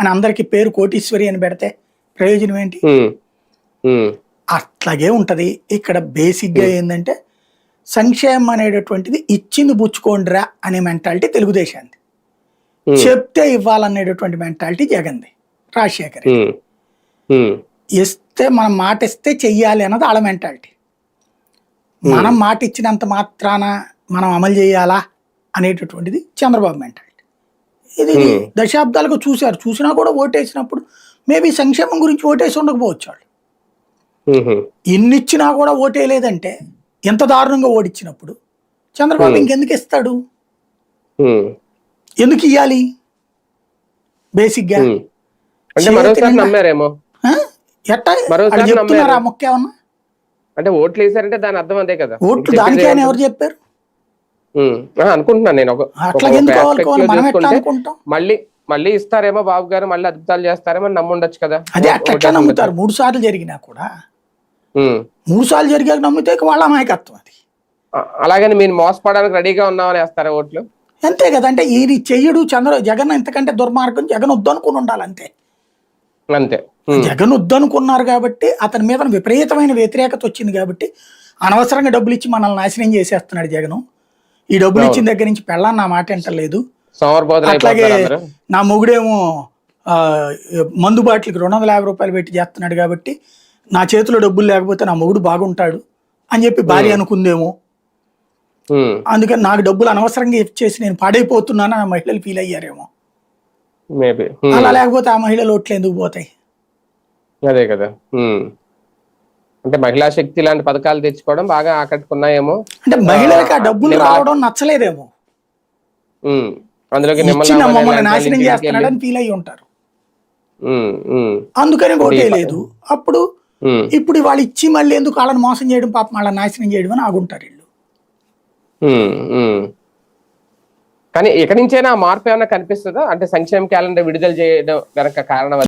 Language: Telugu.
అని అందరికి పేరు కోటీశ్వరి అని పెడితే ప్రయోజనం ఏంటి? అట్లాగే ఉంటది ఇక్కడ. బేసిక్ గా ఏంటంటే సంక్షేమం అనేటటువంటిది ఇచ్చింది పుచ్చుకోండిరా అనే మెంటాలిటీ తెలుగుదేశానికి, చెప్తే ఇవ్వాలనేటటువంటి మెంటాలిటీ జగన్ది, రాజశేఖర్. ఇస్తే మనం మాట ఇస్తే చెయ్యాలి అన్నది వాళ్ళ మెంటాలిటీ. మనం మాట ఇచ్చినంత మాత్రాన మనం అమలు చేయాలా అనేటటువంటిది చంద్రబాబు మెంటాలిటీ. ఇది దశాబ్దాలుగా చూశారు. చూసినా కూడా ఓటేసినప్పుడు మేబీ సంక్షేమం గురించి ఓటేసి ఉండకపోవచ్చు వాళ్ళు. ఇన్నిచ్చినా కూడా ఓటేయలేదంటే ఎంత దారుణంగా ఓడిచ్చినప్పుడు చంద్రబాబు ఇంకెందుకు ఇస్తాడు? ఎందుకు ఇయ్యాలి? బేసిక్ గా ఎట్టా చెప్తున్నారా ముఖ్యమన్నా? అంటే ఓట్లు వేసారంటే దాని అర్థం అదే కదా. ఓట్లు దానికే అని ఎవరు చెప్పారు? అనుకుంటున్నాను నేను. మళ్ళీ ఇస్తారేమో బాబు గారు, మళ్ళీ అద్భుతాలు చేస్తారేమో నమ్ముండొచ్చు కదా. అదే అట్లా నమ్ముతారు. 3 సార్లు జరిగినా కూడా 3 సార్లు జరిగాక నమ్మితే వాళ్ళ అమాయకత్వం అది. అలాగని మీరు మోసపడడానికి రెడీగా ఉన్నామని వేస్తారా ఓట్లు? అంతే కదా. అంటే ఇది చెయ్యడు జగన్ ఇంతకంటే దుర్మార్గం. జగన్ వద్దనుకుని ఉండాలి అంతే. అంతే. జగన్ వద్దనుకున్నారు కాబట్టి అతని మీద విపరీతమైన వ్యతిరేకత వచ్చింది కాబట్టి అనవసరంగా డబ్బులు ఇచ్చి మనల్ని నాశనం చేసేస్తున్నాడు జగన్. ఈ డబ్బులు ఇచ్చిన దగ్గర నుంచి పెళ్ళాన్ని నా మాట వింటలేదు. అట్లాగే నా మొగుడేమో మందు బాటిల్కి 250 రూపాయలు పెట్టి చేస్తున్నాడు కాబట్టి నా చేతిలో డబ్బులు లేకపోతే నా మొగుడు బాగుంటాడు అని చెప్పి భార్య అనుకుందేమో. అందుకని నాకు డబ్బులు అనవసరంగా ఇచ్చేసి నేను పాడైపోతున్నాను ఆ మహిళలు ఫీల్ అయ్యారేమో. అలా లేకపోతే ఆ మహిళలు ఓట్లు ఎందుకు పోతాయి? అదే కదా. అంటే మహిళా శక్తి లాంటి పథకాలు తెచ్చుకోవడం బాగా ఆకట్టుకున్నాయేమో. అంటే మహిళలకు ఆ డబ్బులు రావడం నచ్చలేదేమో. అందులోకి మమ్మల్ని నాశనం చేస్తున్నాడని ఫీల్ అయ్యి ఉంటారు. అందుకని ఓటేయలేదు. అప్పుడు ఇప్పుడు వాళ్ళు ఇచ్చి మళ్ళీ ఎందుకు వాళ్ళని మోసం చేయడం, పాపం వాళ్ళని నాశనం చేయడం అని ఆగుంటారు వీళ్ళు. కానీ ఎక్కడి నుంచైనా మార్పు ఏమైనా కనిపిస్తుందా? అంటే సంక్షేమ క్యాలెండర్ విడుదల చేయడం వెనక కారణం